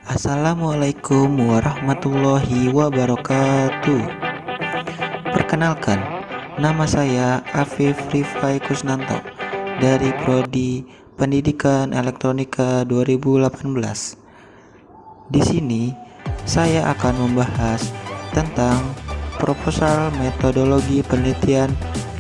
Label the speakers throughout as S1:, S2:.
S1: Assalamualaikum warahmatullahi wabarakatuh. Perkenalkan, nama saya Afif Rifai Kusnanto dari Prodi Pendidikan Elektronika 2018. Di sini saya akan membahas tentang proposal metodologi penelitian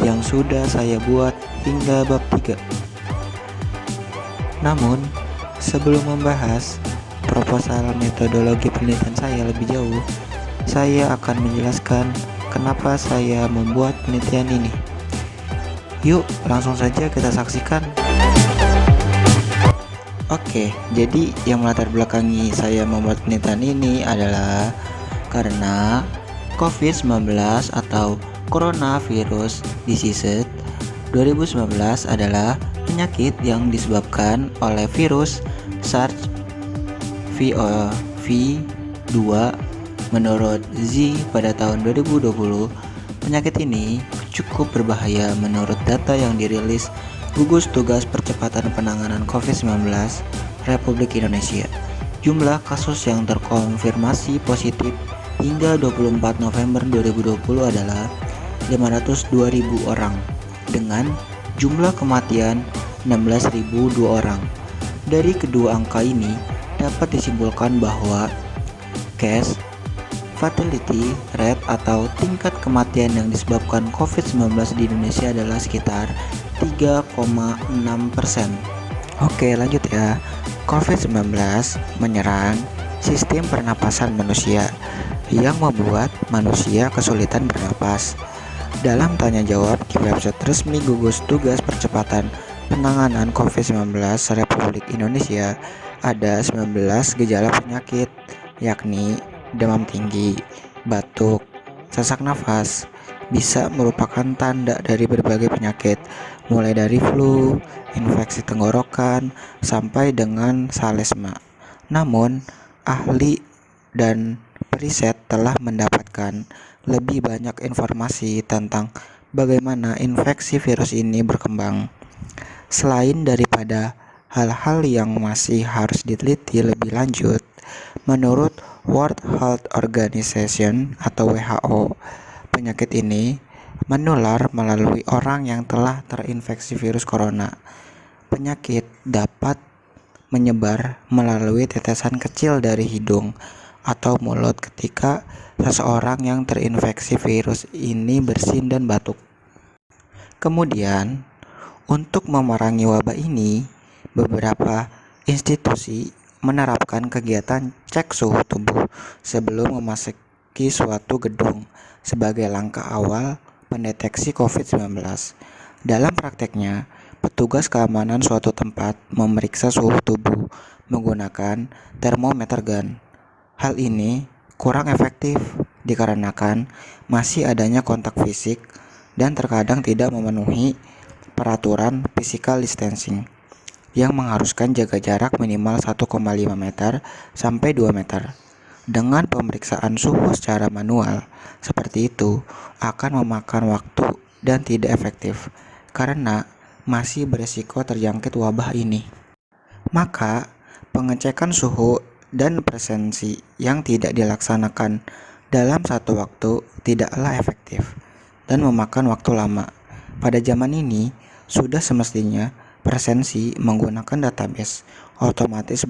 S1: yang sudah saya buat hingga bab 3. Namun, sebelum membahas proposal metodologi penelitian saya lebih jauh, saya akan menjelaskan kenapa saya membuat penelitian ini. Yuk, langsung saja kita saksikan. Oke, jadi yang melatar belakangi saya membuat penelitian ini adalah karena COVID-19 atau Coronavirus Disease 2019 adalah penyakit yang disebabkan oleh virus SARS-CoV-2. Menurut Z pada tahun 2020, penyakit ini cukup berbahaya menurut data yang dirilis Gugus Tugas Percepatan Penanganan COVID-19 Republik Indonesia. Jumlah kasus yang terkonfirmasi positif hingga 24 November 2020 adalah 502.000 orang dengan jumlah kematian 16.002 orang. Dari kedua angka ini dapat disimpulkan bahwa case fatality rate atau tingkat kematian yang disebabkan COVID-19 di Indonesia adalah sekitar 3,6%. Oke, lanjut ya. COVID-19 menyerang sistem pernapasan manusia yang membuat manusia kesulitan bernapas. Dalam tanya jawab di website resmi Gugus Tugas Percepatan Penanganan COVID-19 Republik Indonesia, ada 19 gejala penyakit, yakni demam tinggi, batuk, sesak nafas. Bisa merupakan tanda dari berbagai penyakit, mulai dari flu, infeksi tenggorokan, sampai dengan salesma. Namun, ahli dan periset telah mendapatkan lebih banyak informasi tentang bagaimana infeksi virus ini berkembang. Selain daripada hal-hal yang masih harus diteliti lebih lanjut, menurut World Health Organization atau WHO, penyakit ini menular melalui orang yang telah terinfeksi virus corona. Penyakit dapat menyebar melalui tetesan kecil dari hidung atau mulut ketika seseorang yang terinfeksi virus ini bersin dan batuk. Kemudian, untuk memerangi wabah ini, beberapa institusi menerapkan kegiatan cek suhu tubuh sebelum memasuki suatu gedung sebagai langkah awal pendeteksi COVID-19. Dalam prakteknya, petugas keamanan suatu tempat memeriksa suhu tubuh menggunakan termometer gun. Hal ini kurang efektif dikarenakan masih adanya kontak fisik dan terkadang tidak memenuhi peraturan physical distancing yang mengharuskan jaga jarak minimal 1,5 meter sampai 2 meter. Dengan pemeriksaan suhu secara manual seperti itu akan memakan waktu dan tidak efektif karena masih berisiko terjangkit wabah ini. Maka, pengecekan suhu dan presensi yang tidak dilaksanakan dalam satu waktu tidaklah efektif dan memakan waktu lama. Pada zaman ini, sudah semestinya presensi menggunakan database otomatis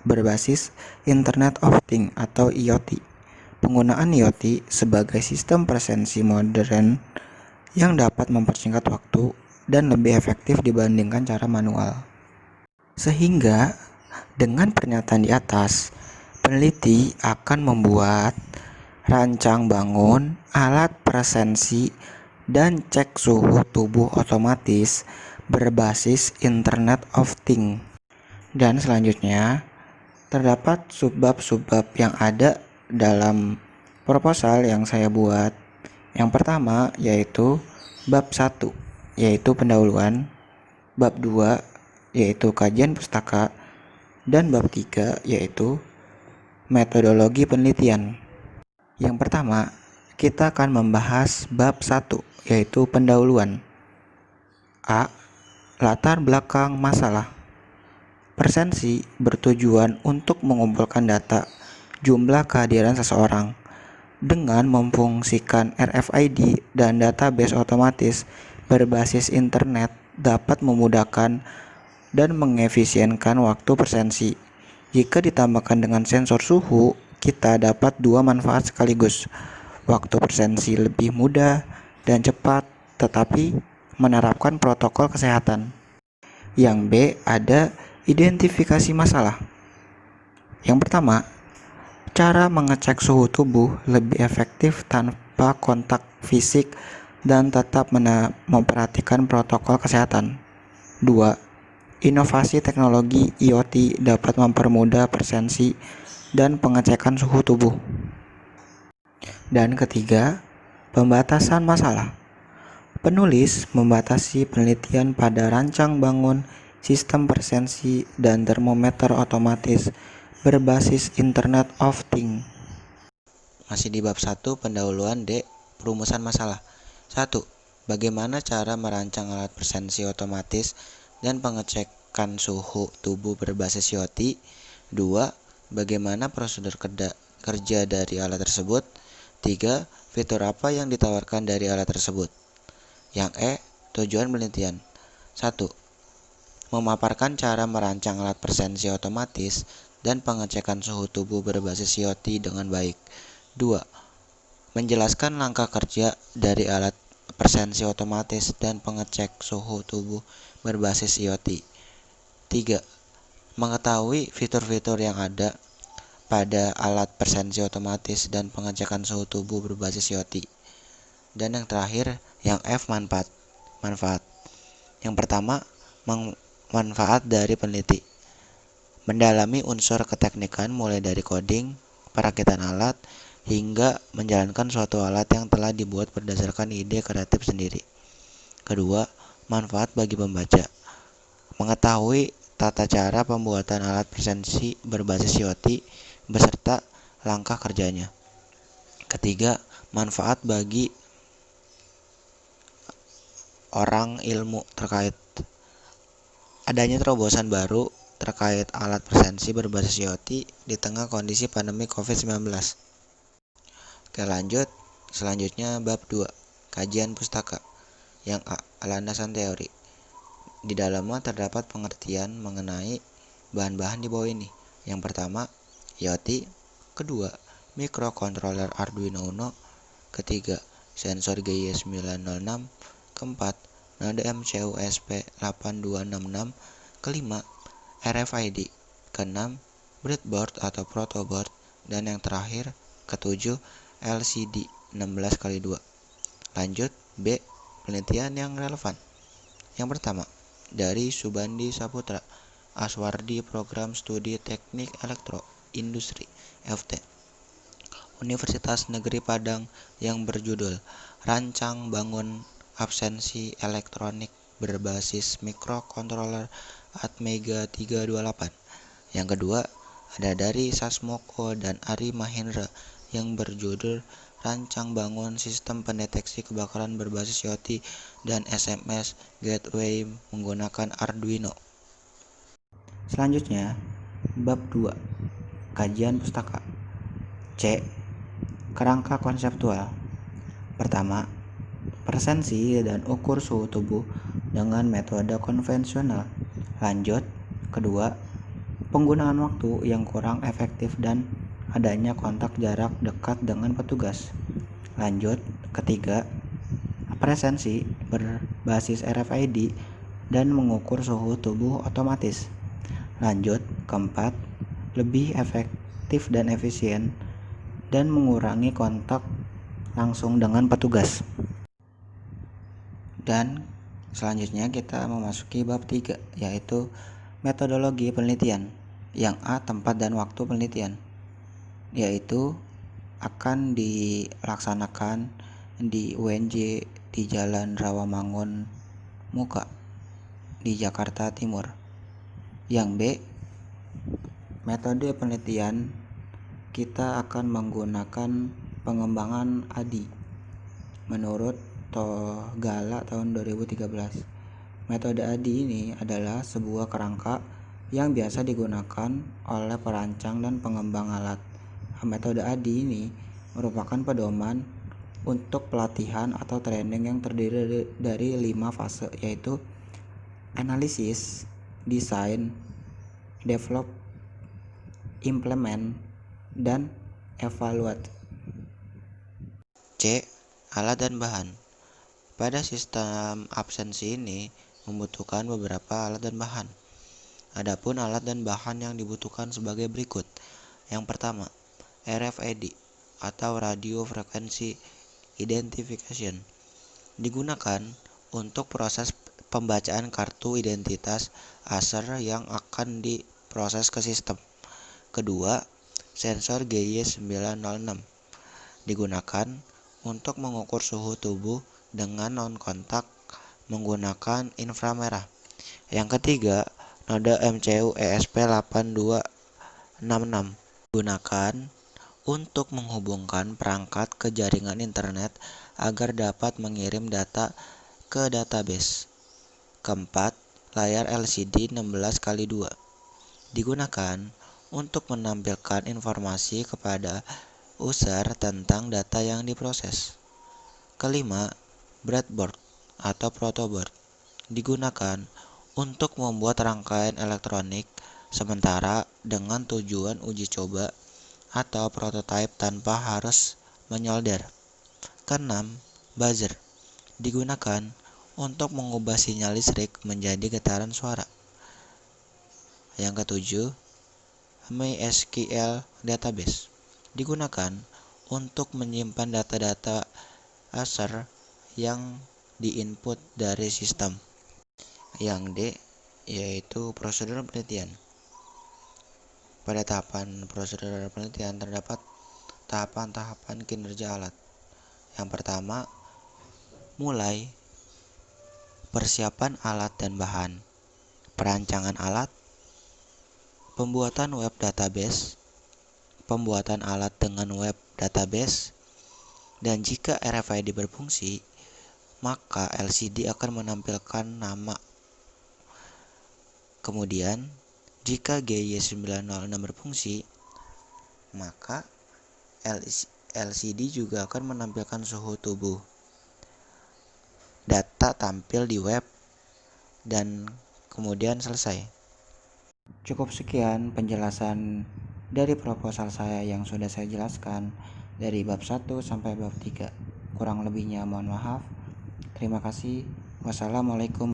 S1: berbasis Internet of Things atau IoT. Penggunaan IoT sebagai sistem presensi modern yang dapat mempersingkat waktu dan lebih efektif dibandingkan cara manual. Sehingga dengan pernyataan di atas, peneliti akan membuat rancang bangun alat presensi dan cek suhu tubuh otomatis berbasis Internet of Things. Dan selanjutnya, terdapat subbab-subbab yang ada dalam proposal yang saya buat. Yang pertama yaitu bab 1, yaitu pendahuluan, bab 2, yaitu kajian pustaka, dan bab 3, yaitu metodologi penelitian. Yang pertama, kita akan membahas bab 1, yaitu pendahuluan. A. Latar belakang masalah. Presensi bertujuan untuk mengumpulkan data jumlah kehadiran seseorang dengan memfungsikan RFID dan database otomatis berbasis internet dapat memudahkan dan mengefisienkan waktu presensi. Jika ditambahkan dengan sensor suhu, kita dapat dua manfaat sekaligus. Waktu presensi lebih mudah dan cepat, tetapi menerapkan protokol kesehatan. Yang B, ada identifikasi masalah. Yang pertama, cara mengecek suhu tubuh lebih efektif tanpa kontak fisik dan tetap memperhatikan protokol kesehatan. 2. Inovasi teknologi IoT dapat mempermudah presensi dan pengecekan suhu tubuh. Dan ketiga, pembatasan masalah. Penulis membatasi penelitian pada rancang bangun sistem presensi dan termometer otomatis berbasis Internet of Things. Masih di bab 1 pendahuluan D, perumusan masalah. 1. Bagaimana cara merancang alat presensi otomatis dan pengecekan suhu tubuh berbasis IoT? 2. Bagaimana prosedur kerja dari alat tersebut? 3. Fitur apa yang ditawarkan dari alat tersebut? Yang E, tujuan penelitian. 1. Memaparkan cara merancang alat presensi otomatis dan pengecekan suhu tubuh berbasis IoT dengan baik. 2. Menjelaskan langkah kerja dari alat presensi otomatis dan pengecek suhu tubuh berbasis IoT. 3. Mengetahui fitur-fitur yang ada pada alat presensi otomatis dan pengecekan suhu tubuh berbasis IoT. Dan yang terakhir, yang F, manfaat. Yang pertama, manfaat dari peneliti. Mendalami unsur keteknikan mulai dari coding, perakitan alat, hingga menjalankan suatu alat yang telah dibuat berdasarkan ide kreatif sendiri. Kedua, manfaat bagi pembaca. Mengetahui tata cara pembuatan alat presensi berbasis IoT beserta langkah kerjanya. Ketiga, manfaat bagi orang ilmu terkait adanya terobosan baru terkait alat presensi berbasis IoT di tengah kondisi pandemi COVID-19. Oke, lanjut. Selanjutnya bab 2, kajian pustaka. Yang A, landasan teori. Di dalamnya terdapat pengertian mengenai bahan-bahan di bawah ini. Yang pertama, IoT. Kedua, microcontroller Arduino Uno. Ketiga, sensor GY906. Keempat, node MCU SP8266. Kelima, RFID. Keenam, breadboard atau protoboard. Dan yang terakhir, ketujuh, LCD 16x2. Lanjut, B, penelitian yang relevan. Yang pertama, dari Subandi Saputra, Aswardi, Program Studi Teknik Elektro Industri FT, Universitas Negeri Padang, yang berjudul Rancang Bangun Absensi Elektronik berbasis Microcontroller Atmega 328. Yang kedua, ada dari Sasmoko dan Ari Mahendra yang berjudul Rancang Bangun Sistem Pendeteksi Kebakaran berbasis IoT dan SMS Gateway menggunakan Arduino. Selanjutnya, bab 2, kajian pustaka. C, kerangka konseptual. Pertama, presensi dan ukur suhu tubuh dengan metode konvensional. Lanjut, kedua, penggunaan waktu yang kurang efektif dan adanya kontak jarak dekat dengan petugas. Lanjut, ketiga, presensi berbasis RFID dan mengukur suhu tubuh otomatis. Lanjut, keempat, lebih efektif dan efisien dan mengurangi kontak langsung dengan petugas. Dan selanjutnya kita memasuki bab 3, yaitu metodologi penelitian. Yang A, tempat dan waktu penelitian, yaitu akan dilaksanakan di UNJ di Jalan Rawamangun Muka di Jakarta Timur. Yang B, metode penelitian kita akan menggunakan pengembangan ADI menurut Gala tahun 2013. Metode ADI ini adalah sebuah kerangka yang biasa digunakan oleh perancang dan pengembang alat. Metode ADI ini merupakan pedoman untuk pelatihan atau training yang terdiri dari 5 fase, yaitu analisis, desain, develop, implement, dan evaluate. C. Alat dan bahan. Pada sistem absensi ini membutuhkan beberapa alat dan bahan. Adapun alat dan bahan yang dibutuhkan sebagai berikut. Yang pertama, RFID atau Radio Frequency Identification digunakan untuk proses pembacaan kartu identitas ASER yang akan diproses ke sistem. Kedua, sensor GY906 digunakan untuk mengukur suhu tubuh dengan non-kontak menggunakan inframerah. Yang ketiga, node MCU ESP8266 digunakan untuk menghubungkan perangkat ke jaringan internet agar dapat mengirim data ke database. Keempat, layar LCD 16x2 digunakan untuk menampilkan informasi kepada user tentang data yang diproses. Kelima, breadboard atau protoboard digunakan untuk membuat rangkaian elektronik sementara dengan tujuan uji coba atau prototipe tanpa harus menyolder. Keenam, buzzer digunakan untuk mengubah sinyal listrik menjadi getaran suara. Yang ketujuh, MySQL database digunakan untuk menyimpan data-data ASER yang diinput dari sistem. Yang D, yaitu prosedur penelitian. Pada tahapan prosedur penelitian terdapat tahapan-tahapan kinerja alat. Yang pertama, mulai persiapan alat dan bahan, perancangan alat, pembuatan web database, pembuatan alat dengan web database, dan jika RFID berfungsi, maka LCD akan menampilkan nama. Kemudian, jika GY906 berfungsi, maka LCD juga akan menampilkan suhu tubuh. Data tampil di web dan kemudian selesai. Cukup sekian penjelasan dari proposal saya yang sudah saya jelaskan dari bab 1 sampai bab 3. Kurang lebihnya mohon maaf. Terima kasih. Wassalamualaikum.